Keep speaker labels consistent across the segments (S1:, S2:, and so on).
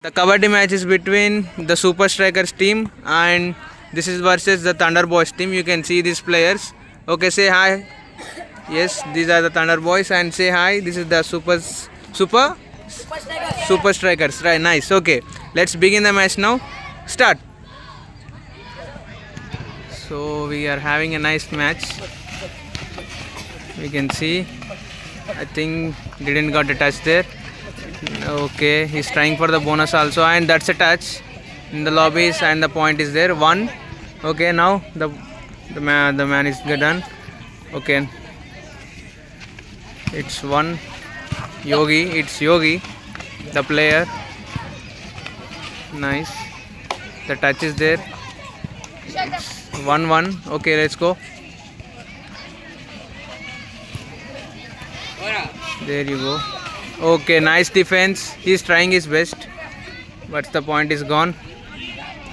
S1: The kabaddi match is between the Super Strikers team and this is versus the Thunder Boys team. You can see these players. Okay, say hi. Yes, these are the Thunder Boys and say hi. This is the Super Strikers. Right, nice. Okay, let's begin the match now. Start. So we are having a nice match. We can see. I think didn't got a touch there. Okay, he's trying for the bonus also, and that's a touch in the lobbies, and the point is there. 1. Okay, now the man is done. Okay, it's 1. Yogi, it's Yogi, the player. Nice. The touch is there. 1-1. Okay, let's go. There you go. Okay, nice defense. He's trying his best, but the point is gone.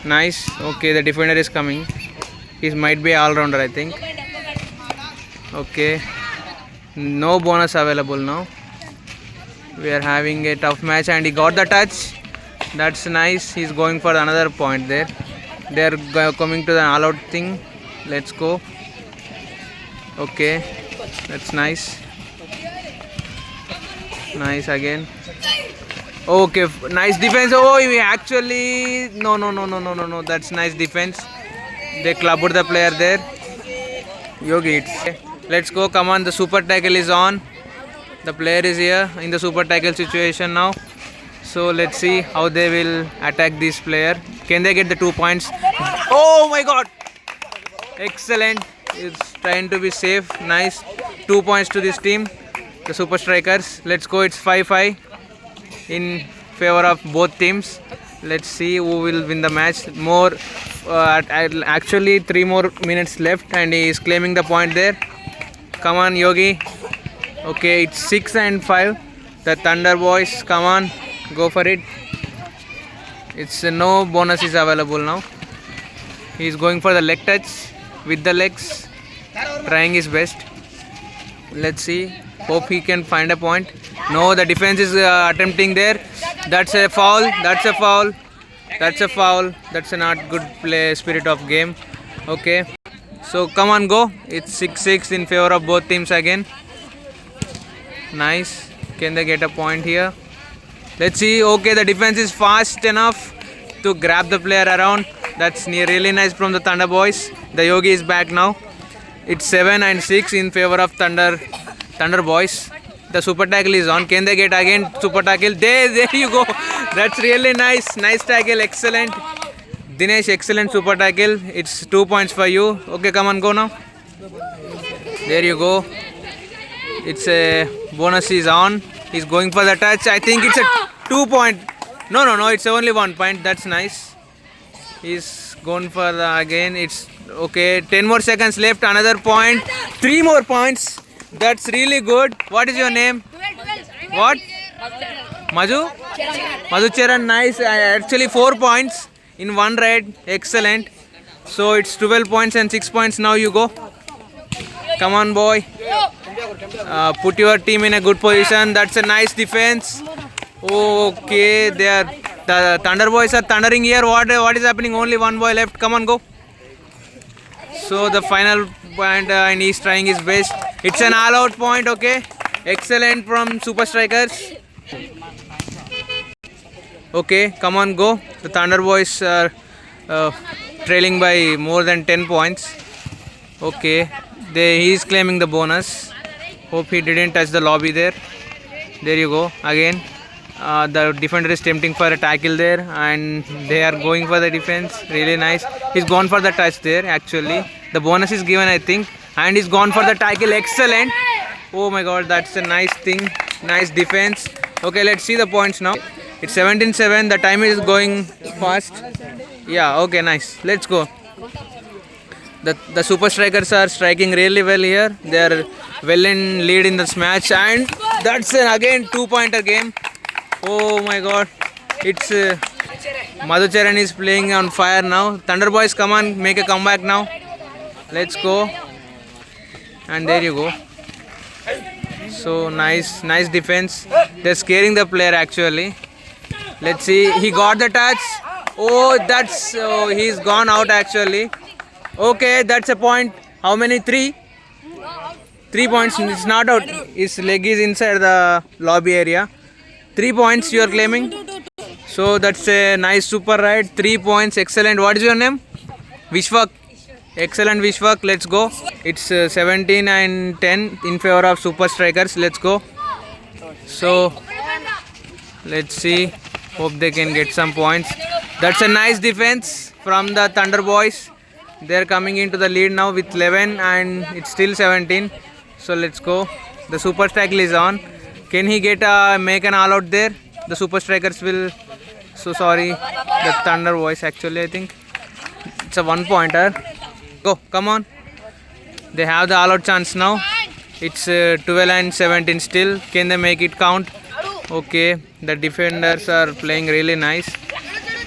S1: Nice. Okay, the defender is coming. He might be all-rounder, I think. Okay, no bonus available now. We are having a tough match, and he got the touch. That's nice. He's going for another point there. They are coming to the all-out thing. Let's go. Okay, that's nice. Nice again. Okay, nice defense. Oh, we actually no. That's nice defense. They clubbed the player there. Yogi, let's go. Come on, the super tackle is on. The player is here in the super tackle situation now. So let's see how they will attack this player. Can they get the 2 points? Oh my God! Excellent. It's trying to be safe. Nice. 2 points to this team, the Super Strikers. Let's go. It's 5-5 in favor of both teams. Let's see who will win the match. Actually 3 more minutes left, and he is claiming the point there. Come on, Yogi. Okay, it's 6-5. The Thunder Boys, come on, go for it. It's no bonus is available now. He is going for the leg touch with the legs, trying his best. Let's see. Hope he can find a point. No, the defense is attempting there. That's a foul. That's a foul. That's a foul. That's a not good play spirit of game. Okay. So come on, go. It's 6-6 in favor of both teams again. Nice. Can they get a point here? Let's see. Okay, the defense is fast enough to grab the player around. That's really nice from the Thunder Boys. The Yogi is back now. It's 7-6 in favor of Thunder Boys. The super tackle is on. Can they get again super tackle? There you go. That's really nice. Nice tackle. Excellent. Dinesh, excellent super tackle. It's 2 points for you. Okay, come on, go now. There you go. It's a bonus is on. He's going for the touch. I think it's a 2 point. No. It's only 1 point. That's nice. He's going for the again. It's okay. 10 more seconds left. Another point. 3 more points. That's really good. What is your name? What? Madhu Charan. Nice. Actually 4 points in one raid. Excellent. So it's 12 points and 6 points. Now you go. Come on, boy. Put your team in a good position. That's a nice defense. Okay, the Thunder Boys are thundering here. What is happening? Only one boy left. Come on, go. So the final point, and he's trying his best. It's an all-out point. Okay, excellent from Super Strikers. Okay, come on, go. The Thunder Boys are trailing by more than 10 points. Okay, he's claiming the bonus. Hope he didn't touch the lobby there. There you go. Again, the defender is tempting for a tackle there, and they are going for the defense. Really nice. He's gone for the touch there. Actually, the bonus is given, I think, and he's gone for the tackle. Excellent. Oh my God, that's a nice thing. Nice defense. Okay, let's see the points now. It's 17-7. The time is going fast. Yeah. Okay, nice. Let's go. The Super Strikers are striking really well here. They are well in lead in this match, and that's again 2-pointer game. Oh my God, it's Madhucharan is playing on fire now. Thunder Boys, come on, make a comeback now. Let's go. And there you go. So nice defense. They're scaring the player actually. Let's see. He got the touch. Oh, that's he's gone out actually. Okay, that's a point. How many? 3. 3 points. It's not out. His leg is inside the lobby area. 3 points you are claiming. So that's a nice super ride. 3 points. Excellent. What is your name? Vishwak. Excellent Vishwak. Let's go. It's 17 and 10 in favor of Super Strikers. Let's go. So let's see. Hope they can get some points. That's a nice defense from the Thunder Boys. They're coming into the lead now with 11 and it's still 17. So let's go. The Super Tackle is on. Can he get make an all out there? The Super Strikers will. So sorry. The Thunder Boys actually I think. It's a 1-pointer. Go. Come on. They have the all out chance now. It's 12 and 17 still. Can they make it count? Okay. The defenders are playing really nice.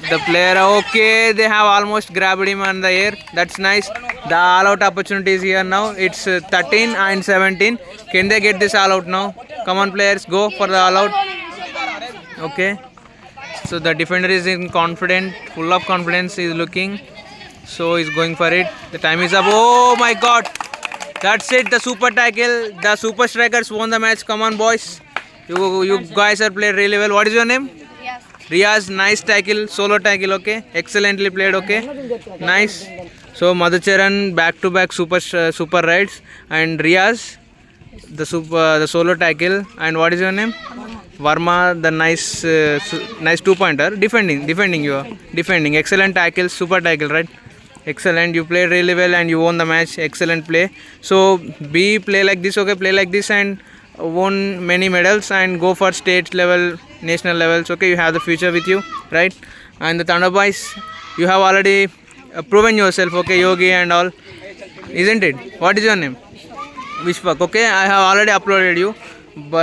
S1: The player, okay, they have almost grabbed him on the air. That's nice. The all out opportunity is here now. It's 13 and 17. Can they get this all out now? Come on, players, go for the all out. Okay. So the defender is in confident, full of confidence. He's looking. So he's going for it. The time is up. Oh my God. That's it. The super tackle. The Super Strikers won the match. Come on, boys. You guys are played really well. What is your name? Riaz, nice tackle, solo tackle, okay. Excellently played, okay. Nice. So Madhucharan back-to-back super rides, and Riaz, the solo tackle. And what is your name? Varma, the nice 2-pointer. Defending you are. Defending. Excellent tackle, super tackle, right? Excellent. You played really well and you won the match. Excellent play. So play like this, okay. Play like this and won many medals and go for state level, national levels, okay. You have the future with you, right? And the Thunder Boys, you have already proven yourself, okay, Yogi and all, isn't it? What is your name? Vishwak, okay. I have already uploaded you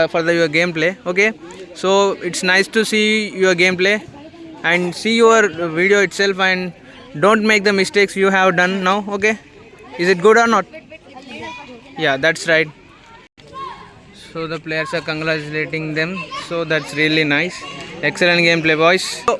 S1: for your gameplay, okay. So it's nice to see your gameplay and see your video itself and don't make the mistakes you have done now, okay. Is it good or not? Yeah, that's right. So the players are congratulating them. So that's really nice. Excellent gameplay, boys. So